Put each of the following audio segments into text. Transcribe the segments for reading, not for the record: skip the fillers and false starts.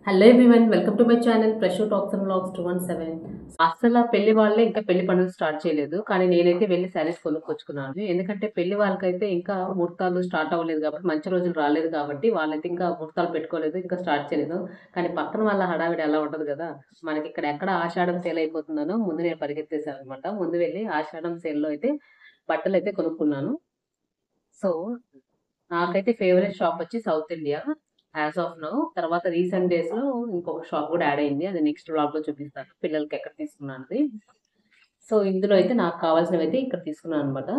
Hello everyone, welcome to my channel Preshu talks and vlogs 217. అసలు పెళ్లి వాళ్ళే ఇంకా పెళ్లి పనులు స్టార్ట్ చేయలేదు, కానీ నేనైతే వెళ్ళి శారీస్ కొనుక్కొచ్చుకున్నాను. ఎందుకంటే పెళ్లి వాళ్ళకైతే ఇంకా ముహూర్తాలు స్టార్ట్ అవ్వలేదు కాబట్టి, మంచి రోజులు రాలేదు కాబట్టి వాళ్ళైతే ఇంకా ముహూర్తాలు పెట్టుకోలేదు, ఇంకా స్టార్ట్ చేయలేదు. కానీ పక్కన వాళ్ళ హడావిడి ఎలా ఉంటుంది కదా, మనకి ఇక్కడ ఎక్కడ ఆషాఢం సేల్ అయిపోతుందనో ముందు నేను పరిగెత్తేసాను అనమాట. ముందు వెళ్ళి ఆషాఢం సేల్లో అయితే బట్టలు అయితే కొనుక్కున్నాను. సో నాకైతే ఫేవరెట్ షాప్ వచ్చి south India as of now. తర్వాత రీసెంట్ డేస్ లో ఇంకొక షాప్ కూడా యాడ్ అయింది, అది నెక్స్ట్ బ్లాగ్ లో చూపిస్తాను పిల్లలకి ఎక్కడ తీసుకున్నాను. సో ఇందులో అయితే నాకు కావాల్సినవి అయితే ఇక్కడ తీసుకున్నాను అనమాట.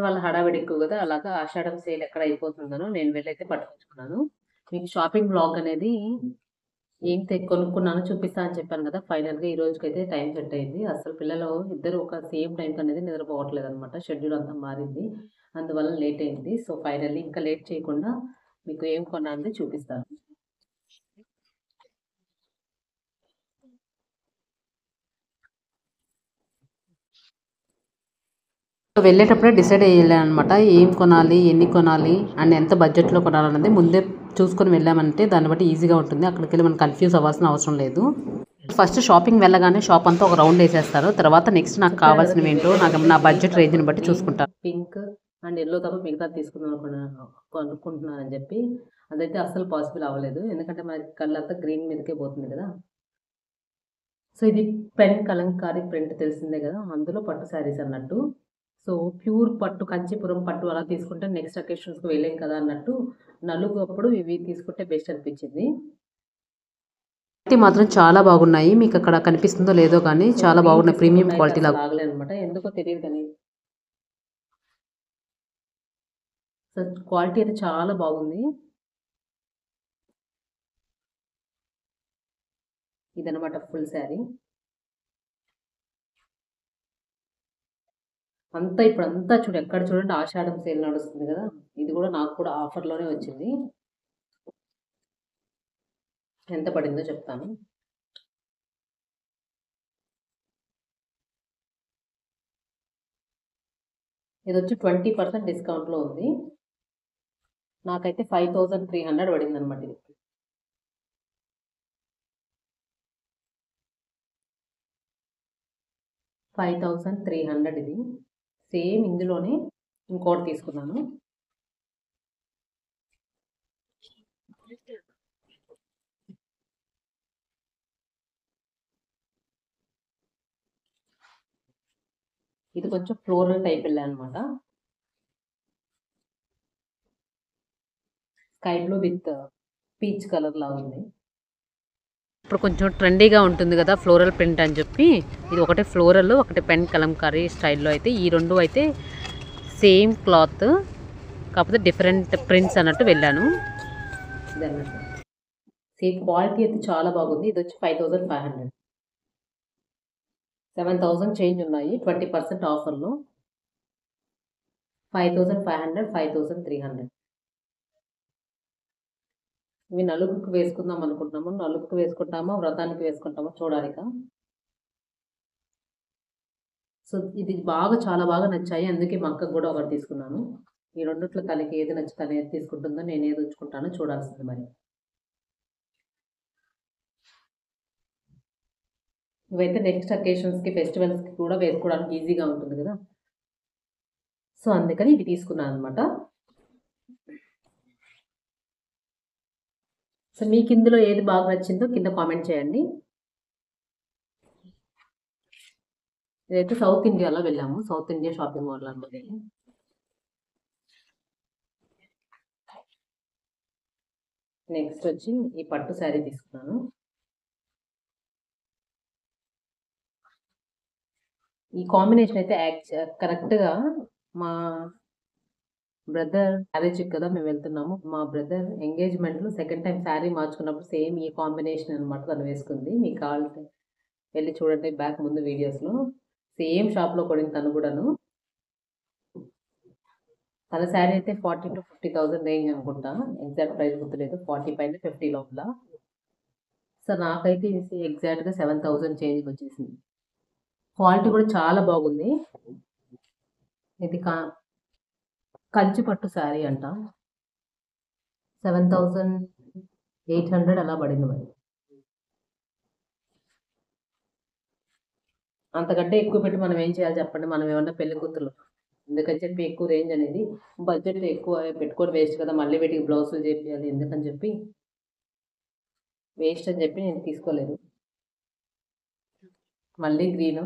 వాళ్ళ హడావిడి ఎక్కువ కదా, అలాగా ఆషాఢం సేల్ ఎక్కడ అయిపోతుందనో నేను వెళ్ళి అయితే పట్టుకొచ్చుకున్నాను. మీకు షాపింగ్ బ్లాగ్ అనేది ఏం కొనుక్కున్నానో చూపిస్తా అని చెప్పాను కదా. ఫైనల్ గా ఈ రోజుకైతే టైం సెట్ అయింది. అసలు పిల్లలు ఇద్దరు ఒక సేమ్ టైం అనేది నిద్రపోవట్లేదు అనమాట. షెడ్యూల్ అంతా మారింది, అందువల్ల లేట్ అయింది. సో ఫైనల్లీ ఇంకా లేట్ చేయకుండా మీకు ఏం కొన్నానని చూపిస్తాను. వెళ్ళేటప్పుడే డిసైడ్ అయ్యాను అనమాట, ఏం కొనాలి, ఎన్ని కొనాలి అండ్ ఎంత బడ్జెట్లో కొనాలన్నది ముందే చూసుకొని వెళ్ళామంటే దాన్ని బట్టి ఈజీగా ఉంటుంది. అక్కడికి వెళ్ళి మనం కన్ఫ్యూజ్ అవ్వాల్సిన అవసరం లేదు. ఫస్ట్ షాపింగ్ వెళ్ళగానే షాప్ అంతా ఒక రౌండ్ వేసేస్తారు. తర్వాత నెక్స్ట్ నాకు కావాల్సినవి ఏంటో నా బడ్జెట్ రేంజ్ని బట్టి చూసుకుంటాను. పింక్ అండ్ ఎల్లో తప్ప మిగతా తీసుకుందాం అనుకుంటున్నానని చెప్పి అదైతే అస్సలు పాసిబుల్ అవ్వలేదు, ఎందుకంటే మన కళ్ళంతా గ్రీన్ మీదకే పోతుంది కదా. సో ఇది పెన్ కలంకారీ ప్రింట్ తెలిసిందే కదా, అందులో పట్టు శారీస్ అన్నట్టు. సో ప్యూర్ పట్టు కంచిపురం పట్టు అలా తీసుకుంటే నెక్స్ట్ అకేషన్స్కి వెళ్ళాం కదా అన్నట్టు నలుగు అప్పుడు ఇవి తీసుకుంటే బెస్ట్ అనిపించింది. మాత్రం చాలా బాగున్నాయి, మీకు అక్కడ కనిపిస్తుందో లేదో కానీ చాలా బాగున్నాయి, ప్రీమియం క్వాలిటీ లాగా అనమాట. ఎందుకో తెలియదు కానీ క్వాలిటీ అయితే చాలా బాగుంది. ఇదనమాట ఫుల్ శారీ అంతా. ఇప్పుడు అంతా చూడు, ఎక్కడ చూడండి ఆషాఢం సేల్ నడుస్తుంది కదా, ఇది కూడా నాకు కూడా ఆఫర్లోనే వచ్చింది. ఎంత పడిందో చెప్తాను. ఇది వచ్చి 20% డిస్కౌంట్లో ఉంది. నాకైతే 5300 పడింది అనమాట. ఇది 5300. ఇది సేమ్ ఇందులోనే ఇంకోటి తీసుకున్నాను. ఇది కొంచెం ఫ్లోరల్ టైప్ వెళ్ళా అనమాట, sky blue with peach colour లా ఉంది. ఇప్పుడు కొంచెం ట్రెండీగా ఉంటుంది కదా ఫ్లోరల్ ప్రింట్ అని చెప్పి, ఇది ఒకటి ఫ్లోరల్ ఒకటి పెన్ కలంకారీ స్టైల్లో. అయితే ఈ రెండు అయితే సేమ్ క్లాత్ కాకపోతే డిఫరెంట్ ప్రింట్స్ అన్నట్టు వెళ్ళాను. ఇదన్నట్టు సేమ్ క్వాలిటీ అయితే చాలా బాగుంది. ఇది వచ్చి 5500, 7000 చేంజ్ ఉన్నాయి 20% ఆఫర్లో. 5500, 5300. ఇవి నలుగురికి వేసుకుందాం అనుకుంటున్నాము. నలుగురికి వేసుకుంటామో వ్రతానికి వేసుకుంటామో చూడాలిక. సో ఇది బాగా చాలా బాగా నచ్చాయి, అందుకే మా అక్కకు కూడా ఒకటి తీసుకున్నాను. ఈ రెండిట్లో తనకి ఏది నచ్చి తను ఏది తీసుకుంటుందో నేను ఏది ఉంచుకుంటానో చూడాల్సింది మరి. ఇవైతే నెక్స్ట్ అకేషన్స్కి ఫెస్టివల్స్కి కూడా వేసుకోవడానికి ఈజీగా ఉంటుంది కదా, సో అందుకని ఇవి తీసుకున్నాను అనమాట. సో మీకు ఇందులో ఏది బాగా నచ్చిందో కింద కామెంట్ చేయండి. ఇదైతే సౌత్ ఇండియాలో వెళ్ళాము, సౌత్ ఇండియా షాపింగ్ మాల్ అనమాట. నెక్స్ట్ వచ్చి ఈ పట్టు శారీ తీసుకున్నాను. ఈ కాంబినేషన్ అయితే కరెక్ట్గా మా బ్రదర్ మ్యారేజ్ కదా మేము వెళ్తున్నాము. మా బ్రదర్ ఎంగేజ్మెంట్లో సెకండ్ టైం శారీ మార్చుకున్నప్పుడు సేమ్ ఈ కాంబినేషన్ అనమాట తను వేసుకుంది. మీకు కావాలంటే వెళ్ళి చూడండి బ్యాక్ ముందు వీడియోస్లో. సేమ్ షాప్లో కొడింది తను కూడాను. తన శారీ అయితే 40,000 to 50,000 రేంజ్ అనుకుంటా, ఎగ్జాక్ట్ ప్రైస్ గుర్తులేదు. 40 పైన 50 లోపల. సో నాకైతే ఎగ్జాక్ట్గా 7000 చేంజ్ వచ్చేసింది. క్వాలిటీ కూడా చాలా బాగుంది. ఇది కంచి పట్టు శారీ అంట. 7000 800 అలా పడింది మరి. అంతకంటే ఎక్కువ పెట్టి మనం ఏం చేయాలి చెప్పండి? మనం ఏమన్నా పెళ్లి కూతుర్లు. ఎందుకని చెప్పి ఎక్కువ రేంజ్ అనేది బడ్జెట్ ఎక్కువ పెట్టుకొని వేస్ట్ కదా, మళ్ళీ వీటికి బ్లౌజులు చేపియాలి ఎందుకని చెప్పి వేస్ట్ అని చెప్పి నేను తీసుకోలేదు. మళ్ళీ green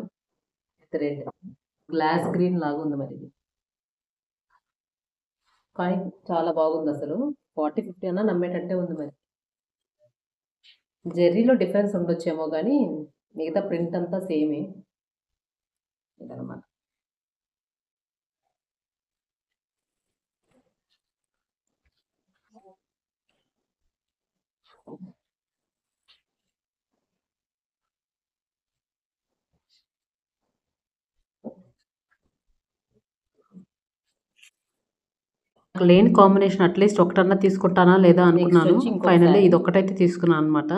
with red, glass green లాగా ఉంది మరి ఇది, కానీ చాలా బాగుంది అసలు. 40-50 అన్నా నమ్మేటట్టే ఉంది మరి. జెర్రీలో డిఫరెన్స్ ఉండొచ్చేమో కానీ మిగతా ప్రింట్ అంతా సేమే ఇదనమాట. లేని కాంబినేషన్ అట్లీస్ట్ ఒకటన్నా తీసుకుంటానా లేదా అనుకున్నాను. ఫైనల్లీ ఇది ఒక్కటైతే తీసుకున్నాను అనమాట.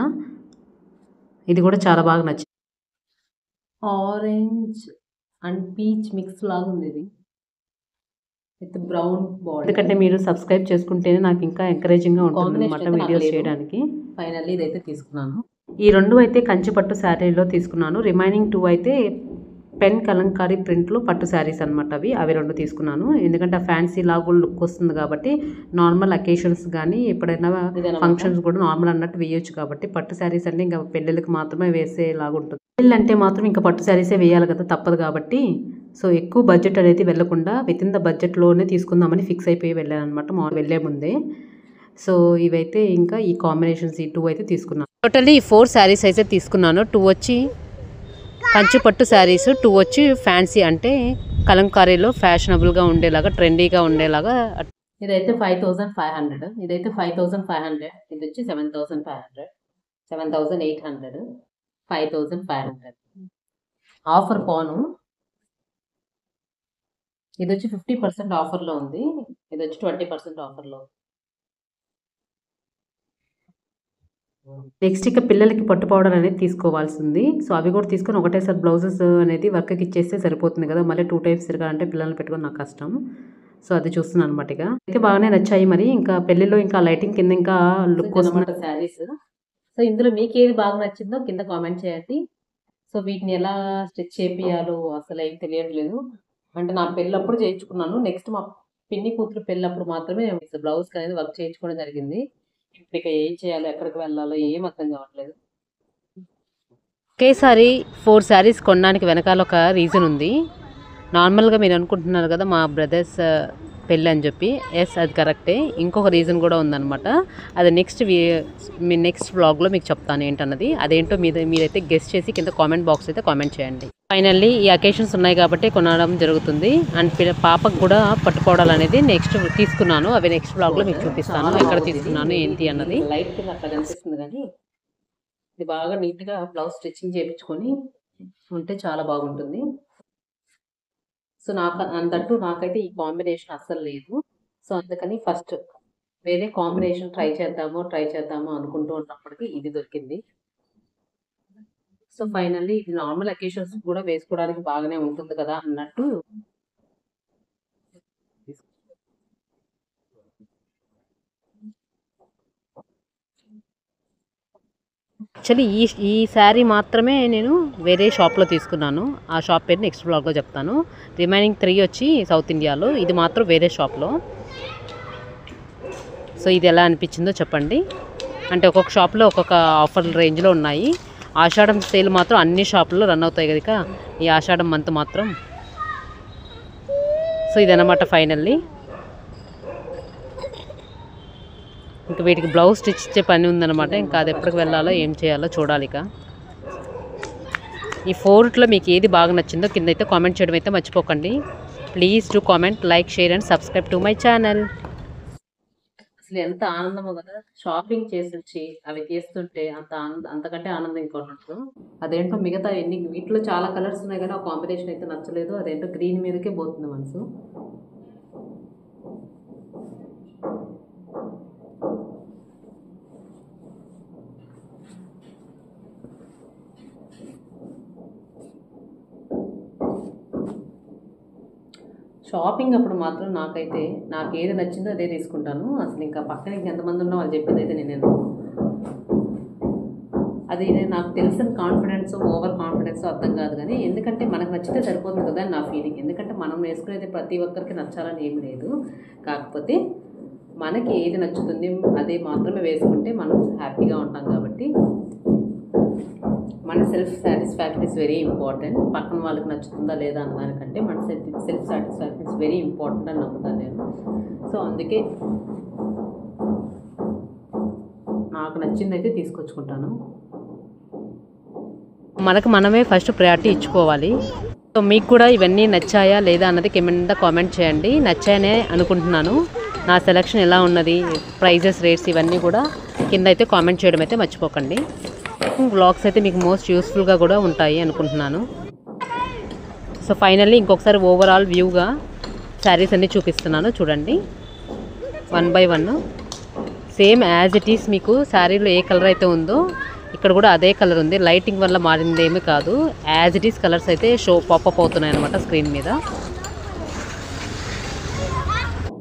ఇది కూడా చాలా బాగా నచ్చింది. ఆరెంజ్ అండ్ పీచ్ మిక్స్ లాగా ఉంది ఇది విత్ బ్రౌన్ బాడీ. ఎందుకంటే మీరు సబ్స్క్రైబ్ చేసుకుంటేనే నాకు ఇంకా ఎంకరేజింగ్గా ఉంటుంది అనమాట వీడియోస్ చేయడానికి. ఫైనల్లీ ఇదైతే తీసుకున్నాను. ఈ 2 అయితే కంచి పట్టు శారీలో తీసుకున్నాను. రిమైనింగ్ 2 అయితే పెన్ కలంకారీ ప్రింట్లో పట్టు శారీస్ అనమాట. అవి 2 తీసుకున్నాను. ఎందుకంటే ఆ ఫ్యాన్సీ లాగా లుక్ వస్తుంది కాబట్టి నార్మల్ అకేషన్స్ కానీ ఎప్పుడైనా ఫంక్షన్స్ కూడా నార్మల్ అన్నట్టు వేయొచ్చు కాబట్టి పట్టు శారీస్ అంటే ఇంకా పెళ్ళిళ్ళకి మాత్రమే వేసేలాగా ఉంటుంది. పెళ్ళి అంటే మాత్రం ఇంకా పట్టు శారీసే వేయాలి కదా, తప్పదు కాబట్టి. సో ఎక్కువ బడ్జెట్ అనేది వెళ్లకుండా విత్ ఇన్ ద బడ్జెట్లోనే తీసుకుందామని ఫిక్స్ అయిపోయి వెళ్ళాను అనమాట వెళ్ళే ముందే. సో ఇవైతే ఇంకా ఈ కాంబినేషన్స్ ఈ 2 అయితే తీసుకున్నాను. టోటల్లీ 4 శారీస్ అయితే తీసుకున్నాను. 2 వచ్చి కంచి పట్టు శారీస్, 2 వచ్చి ఫ్యాన్సీ అంటే కలంకారీలో ఫ్యాషనబుల్గా ఉండేలాగా ట్రెండీగా ఉండేలాగా. ఇదైతే 5500, ఇదైతే 5500, ఇది వచ్చి 7500, 7800, 5500 ఆఫర్ పోను. ఇది వచ్చి 50% ఆఫర్లో ఉంది, ఇది వచ్చి 20% ఆఫర్లో. నెక్స్ట్ ఇక పిల్లలకి పట్టు పౌడర్ అనేది తీసుకోవాల్సింది. సో అవి కూడా తీసుకొని ఒకటేసారి బ్లౌజెస్ అనేది వర్క్కి ఇచ్చేస్తే సరిపోతుంది కదా, మళ్ళీ 2 టైమ్స్ తిరగాలంటే పిల్లల్ని పెట్టుకొని నాకు కష్టం. సో అది చూస్తున్నాను అనమాట. ఇక అయితే బాగానే నచ్చాయి మరి. ఇంకా పెళ్ళిలో ఇంకా లైటింగ్ కింద ఇంకా లుక్ వస్తుంది శారీస్. సో ఇందులో మీకు ఏది బాగా నచ్చిందో కింద కామెంట్ చేయండి. సో వీటిని ఎలా స్టిచ్ చేపియాలో అసలు ఏం తెలియట్లేదు. అంటే నా పెళ్ళప్పుడు చేయించుకున్నాను, నెక్స్ట్ మా పిన్ని కూతురు పెళ్ళప్పుడు మాత్రమే బ్లౌజ్ అనేది వర్క్ చేయించుకోవడం జరిగింది. ఇప్పుడు ఇక ఏం చేయాలో ఎక్కడికి వెళ్ళాలో ఏం అర్థం కావట్లేదు. ఒకేసారి 4 శారీస్ కొనడానికి వెనకాల ఒక రీజన్ ఉంది. నార్మల్గా మీరు అనుకుంటున్నారు కదా మా బ్రదర్స్ పెళ్ళి అని చెప్పి, ఎస్ అది కరెక్టే. ఇంకొక రీజన్ కూడా ఉందన్నమాట. అది నెక్స్ట్ వ్లాగ్లో మీకు చెప్తాను ఏంటన్నది. అదేంటో మీరైతే గెస్ట్ చేసి కింద కామెంట్ బాక్స్ అయితే కామెంట్ చేయండి. ఫైనల్లీ ఈ అకేషన్స్ ఉన్నాయి కాబట్టి కొనడం జరుగుతుంది. అండ్ పాపకు కూడా పట్టుకోవడాలు అనేది నెక్స్ట్ తీసుకున్నాను. అవి నెక్స్ట్ వ్లాగ్లో మీకు చూపిస్తాను ఎక్కడ తీసుకున్నాను ఏంటి అన్నది. లైట్ కింద అట్లా కనిపిస్తుంది కానీ ఇది బాగా నీట్గా బ్లౌజ్ స్టిచ్చింగ్ చేయించుకొని ఉంటే చాలా బాగుంటుంది. సో నాకైతే ఈ కాంబినేషన్ అస్సలు లేదు. సో అందుకని ఫస్ట్ వేరే కాంబినేషన్ ట్రై చేద్దాము అనుకుంటూ ఉన్నప్పటికీ ఇది దొరికింది. సో ఫైనల్లీ ఇది నార్మల్ అకేషన్స్ కూడా వేసుకోవడానికి బాగానే ఉంటుంది కదా అన్నట్టు యాక్చువల్లీ ఈ శారీ మాత్రమే నేను వేరే షాప్లో తీసుకున్నాను. ఆ షాప్ పేరు నెక్స్ట్ బ్లాగ్లో చెప్తాను. రిమైనింగ్ 3 వచ్చి సౌత్ ఇండియాలో, ఇది మాత్రం వేరే షాప్లో. సో ఇది ఎలా అనిపించిందో చెప్పండి. అంటే ఒక్కొక్క షాప్లో ఒక్కొక్క ఆఫర్ రేంజ్లో ఉన్నాయి. ఆషాఢం సేల్ మాత్రం అన్ని షాపుల్లో రన్ అవుతాయి కనుక ఈ ఆషాఢం మంత్ మాత్రం. సో ఇదన్నమాట ఫైనల్లీ. ఇంకా వీటికి బ్లౌజ్ స్టిచ్ ఇచ్చే పని ఉందన్నమాట. ఇంకా అది ఎప్పటికి వెళ్ళాలో ఏం చేయాలో చూడాలి. ఇక ఈ 4లో మీకు ఏది బాగా నచ్చిందో కింద అయితే కామెంట్ చేయడం అయితే మర్చిపోకండి. Please do comment, like, share and subscribe to my channel. అసలు ఎంత ఆనందమో కదా షాపింగ్ చేసి వచ్చి అవి తీస్తుంటే, అంతకంటే ఆనందం ఇంకోటి. అదేంటో మిగతా వీటిలో చాలా కలర్స్ ఉన్నాయి కానీ ఆ కాంబినేషన్ అయితే నచ్చలేదు. అదేంటో గ్రీన్ మీదకే పోతుంది మనసు. షాపింగ్ అప్పుడు మాత్రం నాకు ఏది నచ్చిందో అదే తీసుకుంటాను. అసలు ఇంకా పక్కన ఎంతమంది ఉన్నా వాళ్ళు చెప్పింది అయితే నేను అది నాకు తెలిసిన కాన్ఫిడెన్స్ ఓవర్ కాన్ఫిడెన్స్ అర్థం కాదు, కానీ ఎందుకంటే మనకు నచ్చితే సరిపోతుంది కదా నా ఫీలింగ్. ఎందుకంటే మనం వేసుకునేది ప్రతి ఒక్కరికి నచ్చాలని ఏమి లేదు, కాకపోతే మనకి ఏది నచ్చుతుంది అదే మాత్రమే వేసుకుంటే మనం హ్యాపీగా ఉంటాం. కాబట్టి మన self satisfaction is very important. పక్కన వాళ్ళకి నచ్చుతుందా లేదా అన్నదానికంటే మన self satisfaction is very important అని నమ్ముతాను నేను. సో అందుకే నాకు నచ్చిందైతే తీసుకొచ్చుకుంటాను. మనకు మనమే ఫస్ట్ ప్రయారిటీ ఇచ్చుకోవాలి. సో మీకు కూడా ఇవన్నీ నచ్చాయా లేదా అన్నది కింద కామెంట్ చేయండి. నచ్చాయనే అనుకుంటున్నాను. నా సెలెక్షన్ ఎలా ఉన్నది, ప్రైజెస్, రేట్స్ ఇవన్నీ కూడా కింద అయితే కామెంట్ చేయడం అయితే మర్చిపోకండి. వ్లాగ్స్ అయితే మీకు మోస్ట్ యూస్ఫుల్గా కూడా ఉంటాయి అనుకుంటున్నాను. సో ఫైనల్లీ ఇంకొకసారి ఓవరాల్ వ్యూగా శారీస్ అన్నీ చూపిస్తున్నాను చూడండి. 1 by 1 same as it is. మీకు శారీలో ఏ కలర్ అయితే ఉందో ఇక్కడ కూడా అదే కలర్ ఉంది. లైటింగ్ వల్ల మారింది ఏమీ కాదు. యాజ్ ఇట్ ఈస్ కలర్స్ అయితే పాపప్ అవుతున్నాయి అనమాట స్క్రీన్ మీద.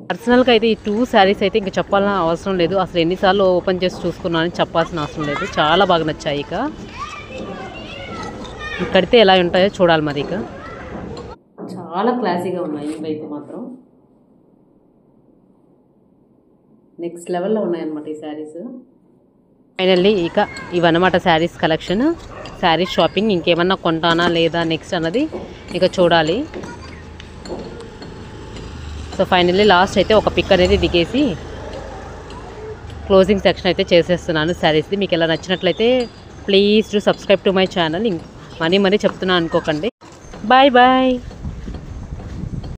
పర్సనల్గా అయితే ఈ 2 శారీస్ అయితే ఇంకా చెప్పాల్సిన అవసరం లేదు. అసలు ఎన్నిసార్లు ఓపెన్ చేసి చూసుకున్నానని చెప్పాల్సిన అవసరం లేదు. చాలా బాగా నచ్చాయి. ఇక ఇక్కడితే ఎలా ఉంటాయో చూడాలి మరి. ఇక చాలా క్లాసీగా ఉన్నాయి ఇవైతే మాత్రం నెక్స్ట్ లెవెల్లో ఉన్నాయన్నమాట ఈ శారీస్. ఫైనల్లీ ఇక ఇవన్నమాట శారీస్ కలెక్షన్, శారీస్ షాపింగ్. ఇంకేమన్నా కొంటానా లేదా నెక్స్ట్ అన్నది ఇక చూడాలి. సో ఫైనల్లీ లాస్ట్ అయితే ఒక పిక్ అనేది దిగేసి క్లోజింగ్ సెక్షన్ అయితే చేసేస్తున్నాను శారీస్ది. మీకు ఎలా నచ్చినట్లయితే please to subscribe to my channel. మరీ చెప్తున్నాను అనుకోకండి. Bye bye.